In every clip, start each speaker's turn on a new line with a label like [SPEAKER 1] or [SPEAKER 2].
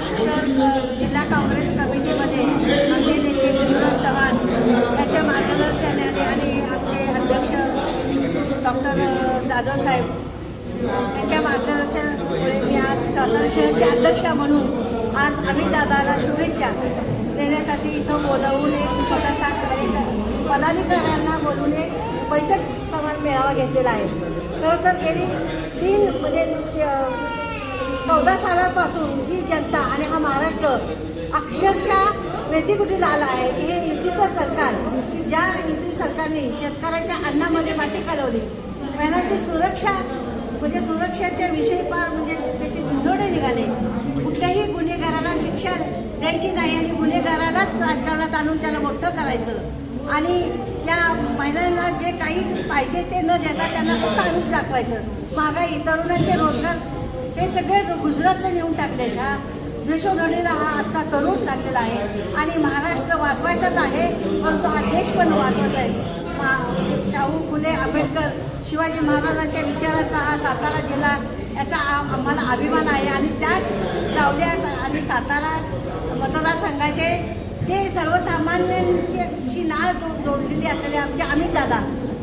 [SPEAKER 1] शहर जिल्हा काँग्रेस कमिटीमध्ये आमचे नेते पृथ्वीराज चव्हाण यांच्या मार्गदर्शनाने आणि आमचे अध्यक्ष डॉक्टर जाधव साहेब यांच्या मार्गदर्शनामुळे मी आज सातारा शहरचे अध्यक्ष म्हणून आज अमितदादाला शुभेच्छा देण्यासाठी इथं बोलावून एक छोटासा पदाधिकाऱ्यांना बोलून एक बैठक समान मेळावा घेतलेला आहे. खरं तर गेली 14 सालापासून ही जनता आणि हा महाराष्ट्र अक्षरशः मेथीकुटीला आला आहे की हे युतीचं सरकार की ज्या युती सरकारने शेतकऱ्यांच्या अन्नामध्ये माती कालवली, महिलांची सुरक्षा म्हणजे सुरक्षेच्या विषयी फार म्हणजे त्याचे धिंडोडे निघाले. कुठल्याही गुन्हेगाराला शिक्षा द्यायची नाही आणि गुन्हेगारालाच राजकारणात आणून त्याला मोठं करायचं आणि त्या महिलांना जे काही पाहिजे ते न देता त्यांना फक्त आमिष दाखवायचं. महागाई, तरुणांचे रोजगार हे सगळे गुजरातला नेऊन टाकलेत. हा देशोधडीला हा आजचा तरुण लागलेला आहे आणि महाराष्ट्र वाचवायचाच आहे, परंतु हा देश पण वाचवायचा आहे. शाहू फुले आंबेडकर शिवाजी महाराजांच्या विचाराचा हा सातारा जिल्हा याचा आम्हाला अभिमान आहे आणि त्याच जावल्यात आणि सातारा मतदारसंघाचे जे सर्वसामान्यांची नाळ जोडलेली असलेले आमचे अमितदादा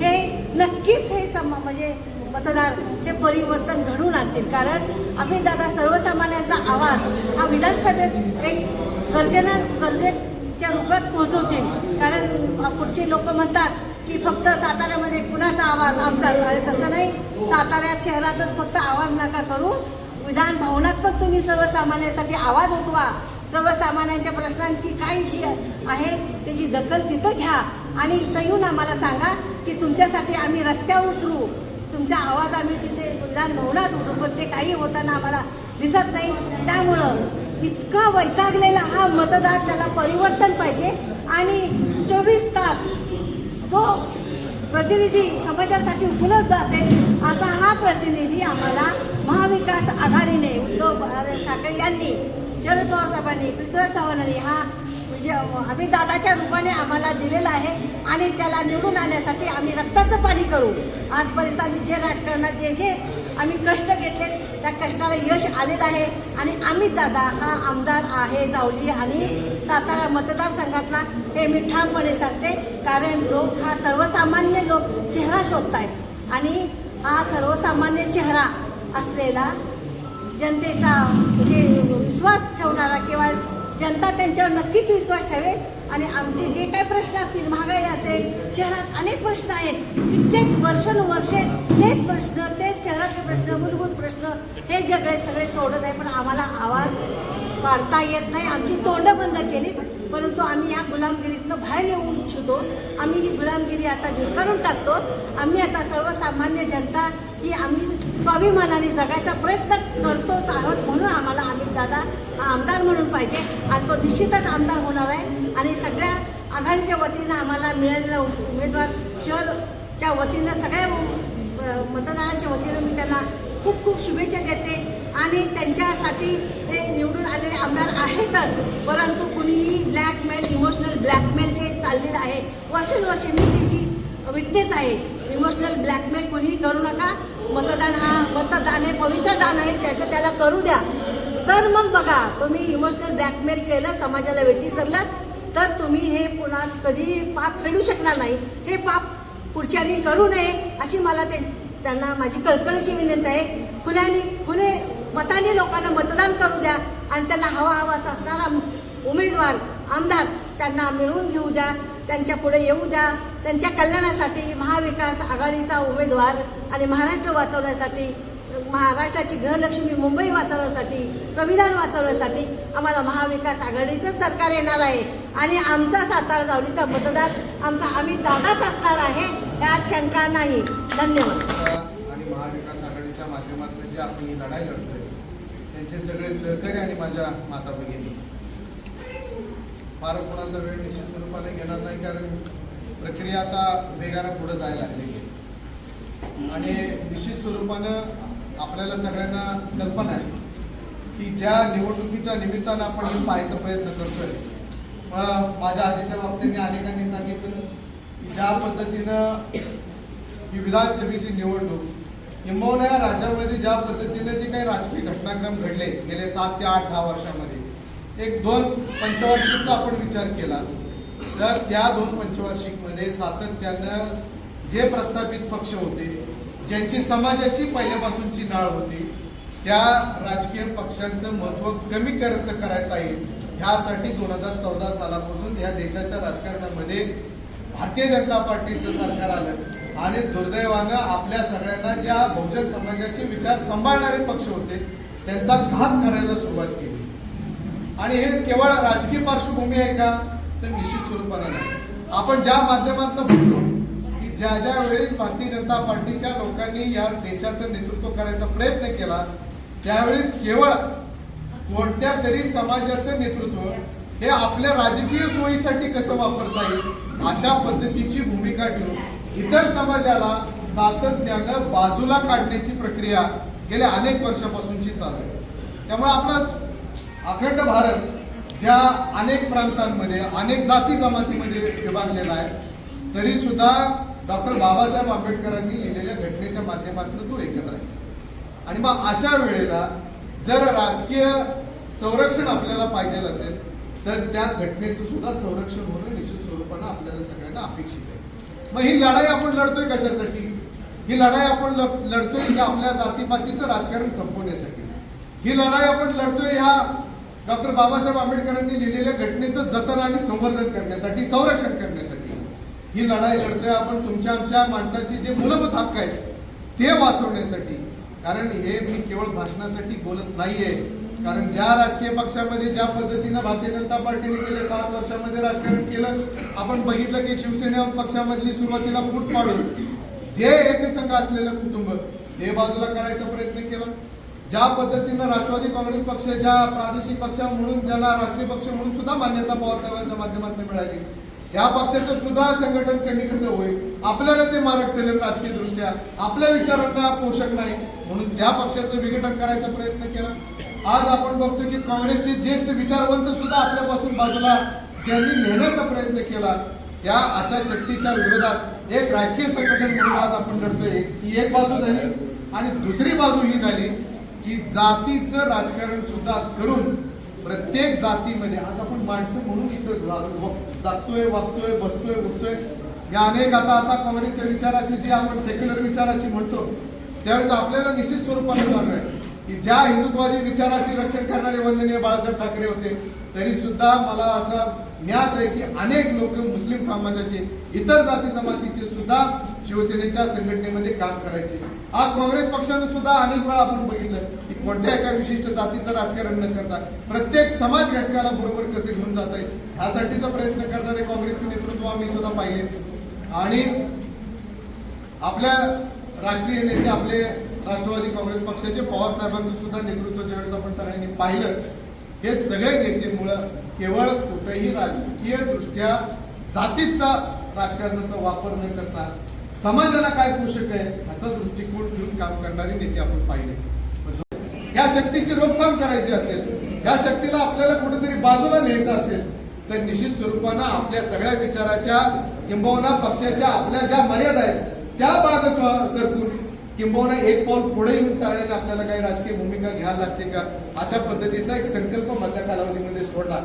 [SPEAKER 1] हे नक्कीच हे म्हणजे मतदार हे परिवर्तन घडवून आणतील. कारण अमितदादा सर्वसामान्यांचा आवाज हा विधानसभेत एक गरजेच्या रूपात पोहोचवतील. कारण पुढचे लोक म्हणतात की फक्त साताऱ्यामध्ये कुणाचा आवाज आमचा, तसं नाही. साताऱ्यात शहरातच फक्त आवाज नका करू, विधान भवनात पण तुम्ही सर्वसामान्यांसाठी आवाज उठवा. सर्वसामान्यांच्या प्रश्नांची काय जी आहे त्याची दखल तिथं घ्या आणि इथं येऊन आम्हाला सांगा की तुमच्यासाठी आम्ही रस्त्यावर उतरू, तुमचा आवाज आम्ही तिथे विधान भवनात उठू. पण ते काही होताना आम्हाला दिसत नाही. त्यामुळं इतका वैतागलेला हा मतदार, त्याला परिवर्तन पाहिजे आणि 24 तास जो प्रतिनिधी समाजासाठी उपलब्ध असेल असा हा प्रतिनिधी आम्हाला महाविकास आघाडीने उद्धव ठाकरे यांनी, शरद पवार साहेबांनी, पृथ्वीराज चव्हाणांनी हा अमितदादाच्या रूपाने आम्हाला दिलेला आहे आणि त्याला निवडून आणण्यासाठी आम्ही रक्ताचं पाणी करू. आजपर्यंत आम्ही जे राजकारणात जे आम्ही कष्ट घेतले त्या कष्टाला यश आलेलं आहे आणि अमितदादा हा आमदार आहे जावली आणि सातारा मतदारसंघातला, हे मी ठामपणे सांगते. कारण लोक हा सर्वसामान्य लोक चेहरा शोधत आहेत आणि हा सर्वसामान्य चेहरा असलेला जनतेचा म्हणजे विश्वास ठेवणारा किंवा जनता त्यांच्यावर नक्कीच विश्वास ठेवेल आणि आमचे जे काही प्रश्न असतील, महागाई असेल, शहरात अनेक प्रश्न आहेत, कित्येक वर्षानुवर्षे तेच प्रश्न, तेच शहरातले प्रश्न, मूलभूत प्रश्न हे सगळे सोडत आहे. पण आम्हाला आवाज काढता येत नाही. आमची तोंडं बंद केली, परंतु आम्ही या गुलामगिरीतनं बाहेर येऊ इच्छितो. आम्ही ही गुलामगिरी आता झिडकारून टाकतो. आम्ही आता सर्वसामान्य जनता ही आम्ही स्वाभिमानाने जगायचा प्रयत्न करतोच आहोत. म्हणून आम्हाला अमितदादा हा आमदार म्हणून पाहिजे आणि तो निश्चितच आमदार होणार आहे. आणि सगळ्या आघाडीच्या वतीनं आम्हाला मिळालेला उमेदवार शहरच्या वतीनं सगळ्या मतदारांच्या वतीनं मी त्यांना खूप खूप शुभेच्छा देते आणि त्यांच्यासाठी ते निवडून आलेले आमदार आहेतच, परंतु कुणीही ब्लॅकमेल, इमोशनल ब्लॅकमेल जे चाललेलं आहे वर्षानुवर्षे, मी त्याची विटनेस आहे. इमोशनल ब्लॅकमेल कोणीही करू नका. मतदान हे पवित्र दान आहे, त्याचं त्याला करू द्या. तर मग बघा, तुम्ही इमोशनल ब्लॅकमेल केलं, समाजाला वेठी धरलं, तर तुम्ही हे पुन्हा कधी पाप फेडू शकणार नाही. हे पाप पुढच्यानी करू नये अशी मला त्यांना माझी कळकळीची विनंती आहे. खुले मताने लोकांना मतदान करू द्या आणि त्यांना हवासा असणारा उमेदवार, आमदार त्यांना मिळवून घेऊ द्या, त्यांच्या पुढे येऊ द्या. त्यांच्या कल्याणासाठी महाविकास आघाडीचा उमेदवार आणि महाराष्ट्र वाचवण्यासाठी, महाराष्ट्राची गृहलक्ष्मी मुंबई वाचवण्यासाठी, संविधान वाचवण्यासाठी आम्हाला महाविकास आघाडीचं सरकार येणार आहे आणि आमचा सातारा जावलीचा मतदार आमचा अमितदादाच असणार आहे, यात शंका नाही. धन्यवाद.
[SPEAKER 2] आणि महाविकास आघाडीच्या माध्यमातून जे आपण ही लढाई लढतोय त्यांचे सगळे सहकारी आणि माझ्या माता भगिनी, फार कोणाचा वेळ निश्चित स्वरूपाने घेणार नाही, कारण प्रक्रिया आता वेगानं पुढे जायला लागली आणि निश्चित स्वरूपानं आपल्याला सगळ्यांना कल्पना आहे की ज्या निवडणुकीच्या निमित्तानं आपण हे पाहायचा प्रयत्न करतोय. माझ्या आधीच्या बाबतीने अनेकांनी सांगितलं की ज्या पद्धतीनं ही विधानसभेची निवडणूक, किंबहुना या राज्यामध्ये ज्या पद्धतीनं जे काही राजकीय घटनाक्रम घडले गेले 7 ते 8-10 वर्षामध्ये, एक 2 पंचवार्षिकचा आपण विचार केला तर त्या 2 पंचवार्षिकमध्ये सातत्यानं जे प्रस्थापित पक्ष होते, ज्यांची समाजाशी पहिल्यापासूनची नाळ होती, त्या राजकीय पक्षांचं महत्त्व कमी कसं करता येईल ह्यासाठी 2014 सालापासून या देशाच्या राजकारणामध्ये भारतीय जनता पार्टीचं सरकार आलं आणि दुर्दैवानं आपल्या सगळ्यांना ज्या बहुजन समाजाचे विचार सांभाळणारे पक्ष होते त्यांचा घात करायला सुरुवात केली. आणि हे केवळ राजकीय पार्श्वभूमी आहे का, तर निश्चित स्वरूपाने नाही. आपण ज्या माध्यमातून बोलतो की ज्या ज्या वेळेस भारतीय जनता पार्टीच्या लोकांनी या देशाचं नेतृत्व करायचा प्रयत्न केला त्यावेळेस केवळ कोणत्या तरी समाजाचं नेतृत्व हे आपल्या राजकीय सोयीसाठी कसं वापरता येईल अशा पद्धतीची भूमिका ठेवून इतर समाजाला सातत्यानं बाजूला काढण्याची प्रक्रिया गेल्या अनेक वर्षापासूनची चालू आहे. त्यामुळे आपला अखंड भारत ज्या अनेक प्रांतांमध्ये अनेक जाती जमातीमध्ये विभागलेला आहे तरी सुद्धा डॉक्टर बाबासाहेब आंबेडकरांनी लिहिलेल्या घटनेच्या माध्यमातून तो एकत्र आहे. आणि मग अशा वेळेला जर राजकीय संरक्षण आपल्याला पाहिजे असेल तर त्या घटनेचं सुद्धा संरक्षण होणं निश्चित स्वरूपानं आपल्याला सगळ्यांना अपेक्षित आहे. मग ही लढाई आपण लढतोय कशासाठी? ही लढाई आपण लढतोय की आपल्या जातीपातीचं राजकारण संपवण्यासाठी. ही लढाई आपण लढतोय ह्या डॉक्टर बाबासाहेब आंबेडकरांनी लिहिलेल्या घटनेचं जतन आणि संवर्धन करण्यासाठी, संरक्षण करण्यासाठी. ही लढाई लढतोय आपण तुमच्या आमच्या माणसाचे जे मूलभूत हक्क आहेत ते वाचवण्यासाठी. कारण हे मी केवळ भाषणासाठी बोलत नाहीये, कारण ज्या राजकीय पक्षामध्ये ज्या पद्धतीनं भारतीय जनता पार्टीने गेल्या 7 वर्षामध्ये राजकारण केलं आपण बघितलं की शिवसेना पक्षामधली सुरुवातीला फूट पाडून जे एकसंघ असलेलं कुटुंब हे बाजूला करायचा प्रयत्न केला. ज्या पद्धतीनं राष्ट्रवादी काँग्रेस पक्ष ज्या प्रादेशिक पक्ष म्हणून ज्याला राष्ट्रीय पक्ष म्हणून सुद्धा मान्यता पवारसाहेबांच्या माध्यमातून मिळाली त्या पक्षाचं सुद्धा संघटन कमी कसं होईल, आपल्याला ते मारक ठरेल राजकीय दृष्ट्या, आपल्या विचारांना पोषक नाही म्हणून त्या पक्षाचं विघटन करायचा प्रयत्न केला. आज आपण बघतो की काँग्रेसचे ज्येष्ठ विचारवंत सुद्धा आपल्यापासून बाजूला ज्यांनी नेण्याचा प्रयत्न केला त्या अशा शक्तीच्या विरोधात एक राजकीय संघटन म्हणून आज आपण लढतोय. ही एक बाजू झाली आणि दुसरी बाजू ही झाली की जातीचं राजकारण सुद्धा करून प्रत्येक जातीमध्ये आज आपण माणसं म्हणून इथं जागतोय, वागतोय, बसतोय, उठतोय. या अनेक आता काँग्रेसच्या विचाराची जी आपण सेक्युलर विचाराची म्हणतो त्यावेळेस आपल्याला निश्चित स्वरूपाने जाणूय की ज्या हिंदुत्ववादी विचाराचे रक्षण करणारे वंदनीय बाळासाहेब ठाकरे होते तरी सुद्धा मला असं ज्ञात आहे की अनेक लोक मुस्लिम समाजाचे, इतर जाती जमातीचे सुद्धा शिवसेनेच्या संघटनेमध्ये काम करायचे. आज काँग्रेस पक्षाने सुद्धा अनेक वेळा आपण बघितलं की कोणत्या एका विशिष्ट जातीचं राजकारण न करता प्रत्येक समाज घटकाला बरोबर कसे घेऊन जाता येईल ह्यासाठीचा प्रयत्न करणारे काँग्रेसचे नेतृत्व आम्ही सुद्धा पाहिले. आणि आपल्या राष्ट्रीय नेते आपले राष्ट्रवादी काँग्रेस पक्षाचे पवार साहेबांचं सुद्धा नेतृत्व ज्यावेळेस आपण सगळ्यांनी पाहिलं हे सगळे नेतेमुळं केवळ कुठेही राजकीय दृष्ट्या जातीचा राजकारणाचा वापर न करता समाजाला काय पोषक आहे ह्याचा दृष्टिकोन घेऊन काम करणारे नेते आपण पाहिले. या शक्तीची रोखथाम करायची असेल, या शक्तीला आपल्याला कुठेतरी बाजूला न्यायचं असेल तर निश्चित स्वरूपानं आपल्या सगळ्या विचाराच्या किंबहुना पक्षाच्या आपल्या ज्या मर्यादा आहेत त्या बाग सरकून किंबहुना एक पाऊल पुढे येऊन सगळ्यांनी आपल्याला काही राजकीय भूमिका घ्यायला लागते का अशा पद्धतीचा एक संकल्प मधल्या कालावधीमध्ये सोडला.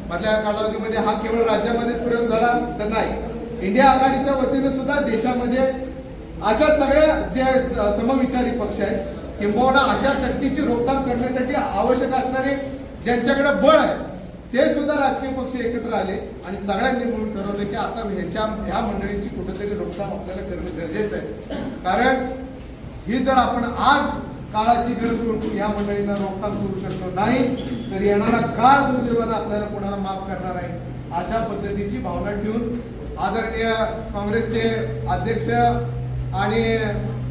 [SPEAKER 2] मधल्या कालावधीमध्ये हा केवळ राज्यामध्येच प्रयोग झाला तर नाही, इंडिया आघाडीच्या वतीने सुद्धा देशामध्ये अशा सगळ्या जे समविचारी पक्ष आहेत किंबहुना अशा शक्तीची रोखथाम करण्यासाठी आवश्यक असणारे ज्यांच्याकडे बळ आहे ते सुद्धा राजकीय पक्ष एकत्र आले आणि सगळ्यांनी म्हणून ठरवलं की आता ह्या मंडळीची कुठेतरी रोखथाम आपल्याला करणं गरजेचं आहे. कारण ही जर आपण आज काळाची गरज ओळखून या मंडळींना रोखथाम करू शकलो नाही तर येणारा काळ दुर्दैवानं आपल्याला कोणाला माफ करणार आहे. अशा पद्धतीची भावना ठेवून आदरणीय काँग्रेसचे अध्यक्ष आणि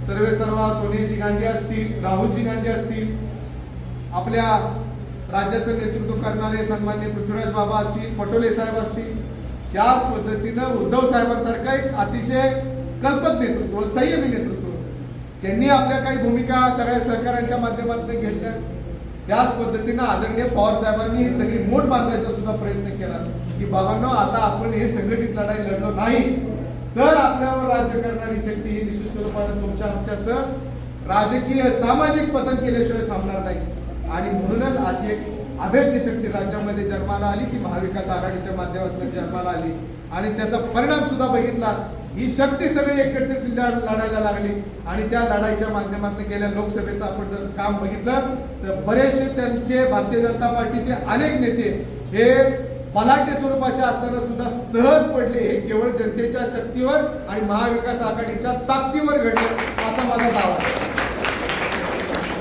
[SPEAKER 2] सर्वेसर्वा सोनियाजी गांधी असतील, राहुलजी गांधी असतील, आपल्या राज्याचं नेतृत्व करणारे सन्माननीय पृथ्वीराज बाबा असतील, पटोले साहेब असतील, त्याच पद्धतीनं उद्धव साहेबांसारखं एक अतिशय कल्पक नेतृत्व, संयमी नेतृत्व त्यांनी आपल्या काही भूमिका सगळ्या सहकाऱ्यांच्या माध्यमातून घेतल्या. त्याच पद्धतीनं आदरणीय पवार साहेबांनी ही सगळी मोठ बांधायचा सुद्धा प्रयत्न केला की बाबांनो आता आपण हे संघटित लढाई लढलो नाही तर आपल्यावर राज्य करणारी शक्ती ही निश्चित स्वरूपानं तुमच्या आमच्याच राजकीय सामाजिक पतन केल्याशिवाय थांबणार नाही. आणि म्हणूनच अशी एक अभेद्य शक्ती राज्यामध्ये जन्माला आली, ती महाविकास आघाडीच्या माध्यमातून जन्माला आली आणि त्याचा परिणाम सुद्धा बघितला. ही शक्ती सगळी एकत्रित लढायला लागली आणि त्या लढाईच्या माध्यमातून गेल्या लोकसभेचं आपण जर काम बघितलं तर बरेचसे त्यांचे भारतीय जनता पार्टीचे अनेक नेते हे बलाढ्य स्वरूपाचे असताना सुद्धा सहज पडले. हे केवळ जनतेच्या शक्तीवर आणि महाविकास आघाडीच्या ताकदीवर घडले असा माझा दावा आहे.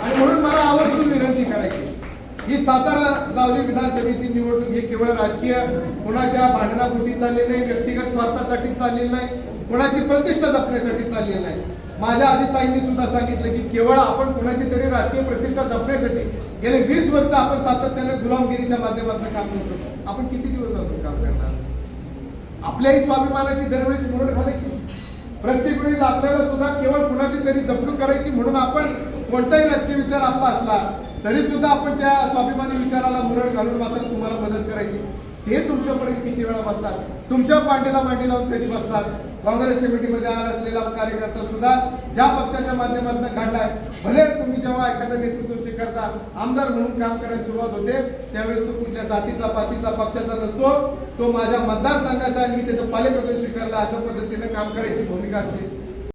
[SPEAKER 2] आणि म्हणून मला आवर्जून विनंती करायची, ही सातारा जावली विधानसभेची निवडणूक ही केवळ राजकीय कोणाच्या भांडणापोटी चालली नाही, व्यक्तिगत स्वार्थासाठी चाललेली नाही, कोणाची प्रतिष्ठा जपण्यासाठी चाललेली नाही. माझ्या आधी ताईंनी सुद्धा सांगितलं की केवळ आपण कोणाची तरी राजकीय प्रतिष्ठा जपण्यासाठी गेले 20 वर्ष आपण सातत्याने गुलामगिरीच्या माध्यमातून काम करतो. आपण किती दिवस अजून काम करणार? आपल्याही स्वाभिमानाची दरवेळेस मोड घालायची, प्रत्येक वेळेस आपल्याला सुद्धा केवळ कुणाची तरी जपणूक करायची म्हणून आपण कोणताही राजकीय विचार आपला असला तरी सुद्धा आपण त्या स्वाभिमानी विचाराला मुरड घालून मात्र तुम्हाला मदत करायची. हे तुमच्यापर्यंत किती वेळा बसतात? तुमच्या पाठीला मांडी लावून कधी बसतात? काँग्रेस कमिटीमध्ये आला असलेला कार्यकर्ता सुद्धा ज्या पक्षाच्या माध्यमातून काढलाय, भले तुम्ही जेव्हा एखादा नेतृत्व स्वीकारता, आमदार म्हणून काम करायला सुरुवात होते त्यावेळेस तो कुठल्या जातीचा पातीचा पक्षाचा नसतो, तो माझ्या मतदारसंघाचा आणि मी त्याचं पालकत्व स्वीकारलं अशा पद्धतीने काम करायची भूमिका असते.